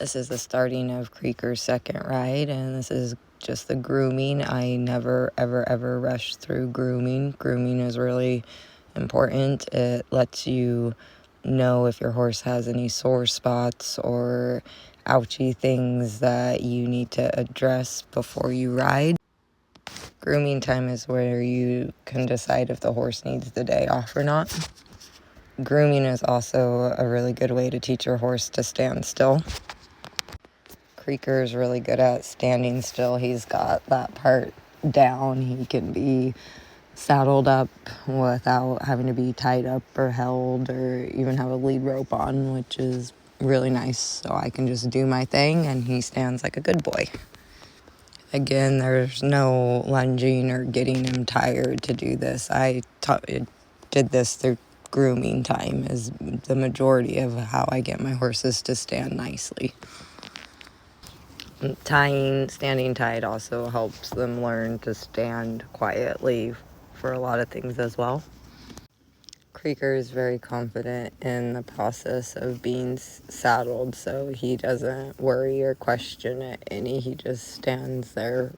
This is the starting of Creeker's second ride, and this is just the grooming. I never, ever rush through grooming. Grooming is really important. It lets you know if your horse has any sore spots or ouchy things that you need to address before you ride. Grooming time is where you can decide if the horse needs the day off or not. Grooming is also a really good way to teach your horse to stand still. Creeker is really good at standing still. He's got that part down. He can be saddled up without having to be tied up or held or even have a lead rope on, which is really nice. So I can just do my thing and he stands like a good boy. Again, there's no lunging or getting him tired to do this. I did this through grooming time is the majority of how I get my horses to stand nicely. Standing tied also helps them learn to stand quietly for a lot of things as well. Creeker is very confident in the process of being saddled, so he doesn't worry or question it any. He just stands there,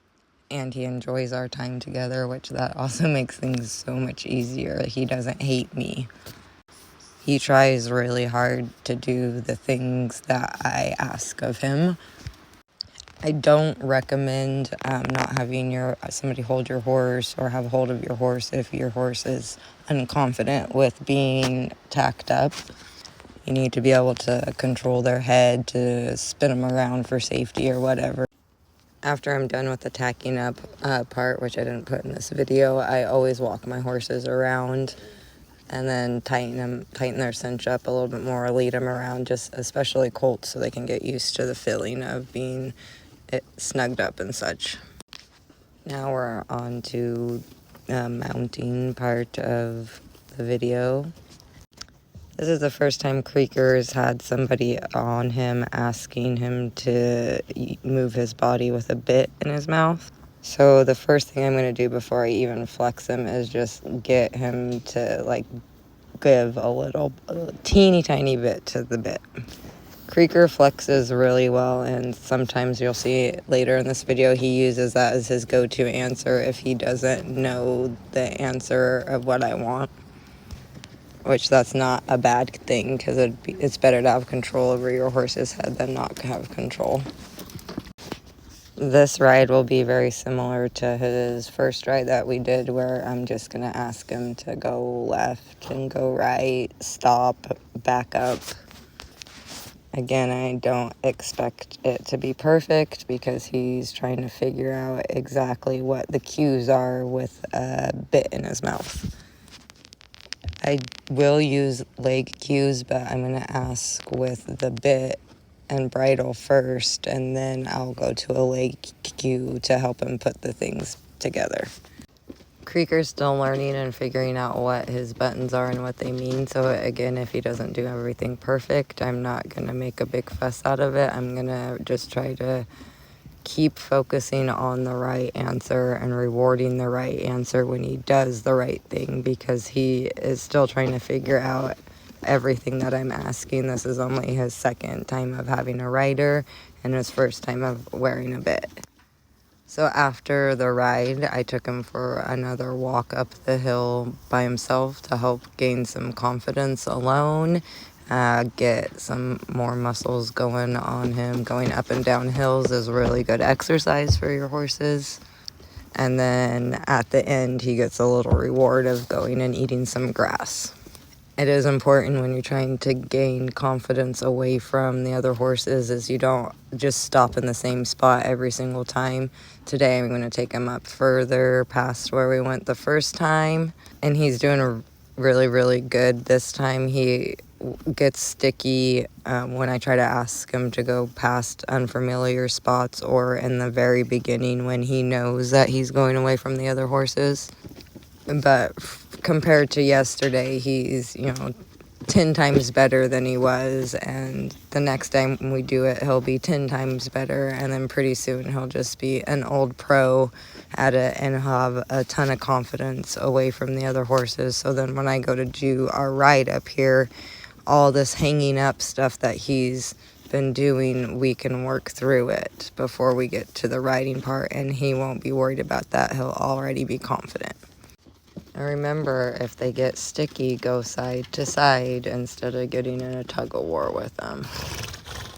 and he enjoys our time together, which that also makes things so much easier. He doesn't hate me. He tries really hard to do the things that I ask of him. I don't recommend not having somebody hold your horse or have hold of your horse if your horse is unconfident with being tacked up. You need to be able to control their head to spin them around for safety or whatever. After I'm done with the tacking up part, which I didn't put in this video, I always walk my horses around and then tighten their cinch up a little bit more, lead them around, just especially colts, so they can get used to the feeling of being snugged up and such. Now we're on to the mounting part of the video. This is the first time Creeker's had somebody on him asking him to move his body with a bit in his mouth. So the first thing I'm going to do before I even flex him is just get him to give a teeny tiny bit to the bit. Creeker flexes really well, and sometimes you'll see later in this video he uses that as his go-to answer if he doesn't know the answer of what I want, which that's not a bad thing because it's better to have control over your horse's head than not have control. This ride will be very similar to his first ride that we did, where I'm just going to ask him to go left and go right, stop, back up. Again, I don't expect it to be perfect because he's trying to figure out exactly what the cues are with a bit in his mouth. I will use leg cues, but I'm going to ask with the bit and bridle first, and then I'll go to a leg cue to help him put the things together. Creeker's still learning and figuring out what his buttons are and what they mean. So again, if he doesn't do everything perfect, I'm not going to make a big fuss out of it. I'm going to just try to keep focusing on the right answer and rewarding the right answer when he does the right thing, because he is still trying to figure out everything that I'm asking. This is only his second time of having a rider and his first time of wearing a bit. So after the ride, I took him for another walk up the hill by himself to help gain some confidence alone, get some more muscles going on him. Going up and down hills is really good exercise for your horses. And then at the end, he gets a little reward of going and eating some grass. It is important when you're trying to gain confidence away from the other horses is you don't just stop in the same spot every single time. Today I'm going to take him up further past where we went the first time, and he's doing really, really good this time. He gets sticky when I try to ask him to go past unfamiliar spots or in the very beginning when he knows that he's going away from the other horses. But compared to yesterday, he's, 10 times better than he was, and the next time we do it, he'll be 10 times better, and then pretty soon he'll just be an old pro at it and have a ton of confidence away from the other horses. So then when I go to do our ride up here, all this hanging up stuff that he's been doing, we can work through it before we get to the riding part, and he won't be worried about that. He'll already be confident. And remember, if they get sticky, go side to side instead of getting in a tug of war with them.